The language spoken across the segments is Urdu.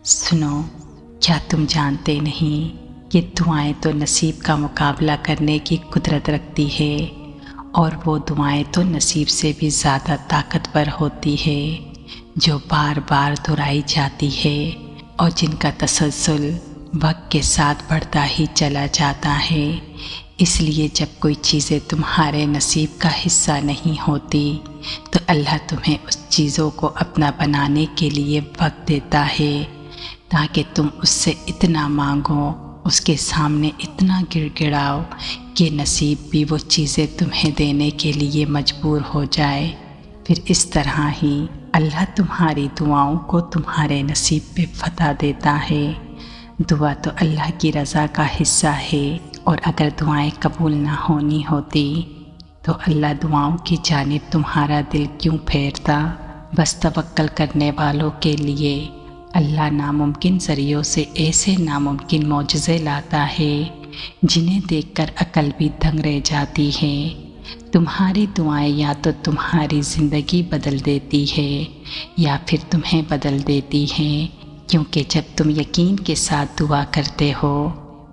سنو، کیا تم جانتے نہیں کہ دعائیں تو نصیب کا مقابلہ کرنے کی قدرت رکھتی ہے، اور وہ دعائیں تو نصیب سے بھی زیادہ طاقتور ہوتی ہے جو بار بار دہرائی جاتی ہے اور جن کا تسلسل وقت کے ساتھ بڑھتا ہی چلا جاتا ہے۔ اس لیے جب کوئی چیزیں تمہارے نصیب کا حصہ نہیں ہوتی تو اللہ تمہیں اس چیزوں کو اپنا بنانے کے لیے وقت دیتا ہے، تاکہ تم اس سے اتنا مانگو، اس کے سامنے اتنا گڑ گڑاؤ کہ نصیب بھی وہ چیزیں تمہیں دینے کے لیے مجبور ہو جائے۔ پھر اس طرح ہی اللہ تمہاری دعاؤں کو تمہارے نصیب پہ فتح دیتا ہے۔ دعا تو اللہ کی رضا کا حصہ ہے، اور اگر دعائیں قبول نہ ہونی ہوتی تو اللہ دعاؤں کی جانب تمہارا دل کیوں پھیرتا؟ بس توکل کرنے والوں کے لیے اللہ ناممکن ذریعوں سے ایسے ناممکن معجزے لاتا ہے جنہیں دیکھ کر عقل بھی دنگ رہ جاتی ہے۔ تمہاری دعائیں یا تو تمہاری زندگی بدل دیتی ہے یا پھر تمہیں بدل دیتی ہیں، کیونکہ جب تم یقین کے ساتھ دعا کرتے ہو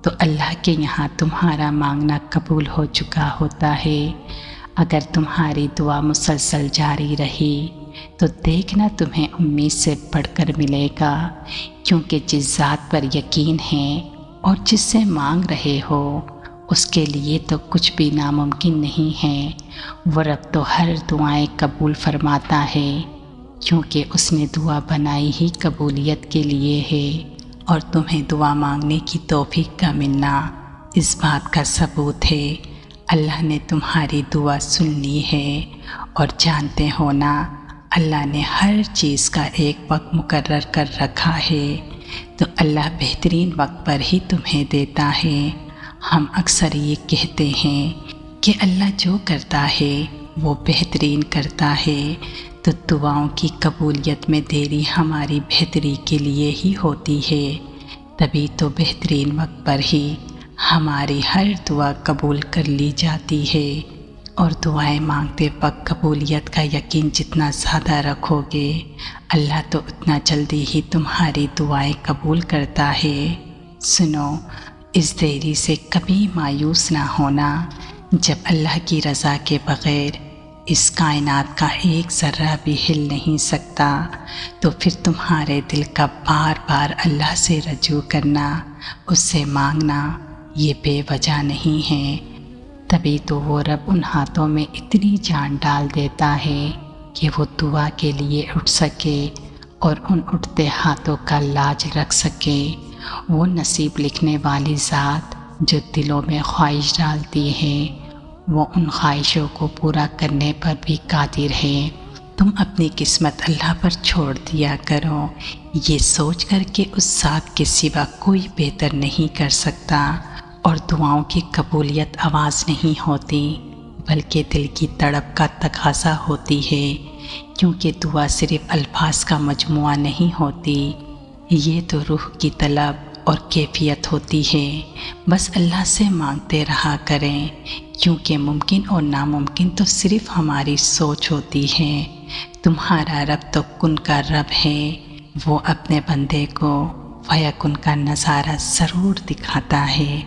تو اللہ کے یہاں تمہارا مانگنا قبول ہو چکا ہوتا ہے۔ اگر تمہاری دعا مسلسل جاری رہی تو دیکھنا تمہیں امید سے بڑھ کر ملے گا، کیونکہ جس ذات پر یقین ہے اور جس سے مانگ رہے ہو اس کے لیے تو کچھ بھی ناممکن نہیں ہے۔ وہ رب تو ہر دعائیں قبول فرماتا ہے، کیونکہ اس نے دعا بنائی ہی قبولیت کے لیے ہے، اور تمہیں دعا مانگنے کی توفیق کا ملنا اس بات کا ثبوت ہے۔ اللہ نے تمہاری دعا سن لی ہے، اور جانتے ہو نا، اللہ نے ہر چیز کا ایک وقت مقرر کر رکھا ہے، تو اللہ بہترین وقت پر ہی تمہیں دیتا ہے۔ ہم اکثر یہ کہتے ہیں کہ اللہ جو کرتا ہے وہ بہترین کرتا ہے، تو دعاؤں کی قبولیت میں دیری ہماری بہتری کے لیے ہی ہوتی ہے، تبھی تو بہترین وقت پر ہی ہماری ہر دعا قبول کر لی جاتی ہے۔ اور دعائیں مانگتے وقت قبولیت کا یقین جتنا زیادہ رکھو گے، اللہ تو اتنا جلدی ہی تمہاری دعائیں قبول کرتا ہے۔ سنو، اس دیری سے کبھی مایوس نہ ہونا۔ جب اللہ کی رضا کے بغیر اس کائنات کا ایک ذرہ بھی ہل نہیں سکتا، تو پھر تمہارے دل کا بار بار اللہ سے رجوع کرنا، اس سے مانگنا، یہ بے وجہ نہیں ہے۔ تبھی تو وہ رب ان ہاتھوں میں اتنی جان ڈال دیتا ہے کہ وہ دعا کے لیے اٹھ سکے اور ان اٹھتے ہاتھوں کا لاج رکھ سکے۔ وہ نصیب لکھنے والی ذات جو دلوں میں خواہش ڈالتی ہے، وہ ان خواہشوں کو پورا کرنے پر بھی قادر ہے۔ تم اپنی قسمت اللہ پر چھوڑ دیا کرو، یہ سوچ کر کہ اس ذات کے سوا کوئی بہتر نہیں کر سکتا، اور دعاؤں کی قبولیت آواز نہیں ہوتی بلکہ دل کی تڑپ کا تقاضا ہوتی ہے، کیونکہ دعا صرف الفاظ کا مجموعہ نہیں ہوتی، یہ تو روح کی طلب اور کیفیت ہوتی ہے۔ بس اللہ سے مانگتے رہا کریں، کیونکہ ممکن اور ناممکن تو صرف ہماری سوچ ہوتی ہے۔ تمہارا رب تو کن کا رب ہے، وہ اپنے بندے کو فیکن کا نظارہ ضرور دکھاتا ہے۔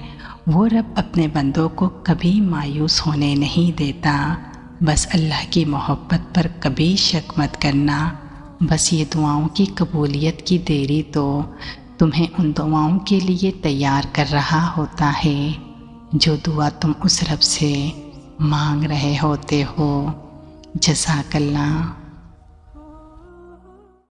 وہ رب اپنے بندوں کو کبھی مایوس ہونے نہیں دیتا۔ بس اللہ کی محبت پر کبھی شک مت کرنا۔ بس یہ دعاؤں کی قبولیت کی دیری تو تمہیں ان دعاؤں کے لیے تیار کر رہا ہوتا ہے جو دعا تم اس رب سے مانگ رہے ہوتے ہو۔ جزاک اللہ۔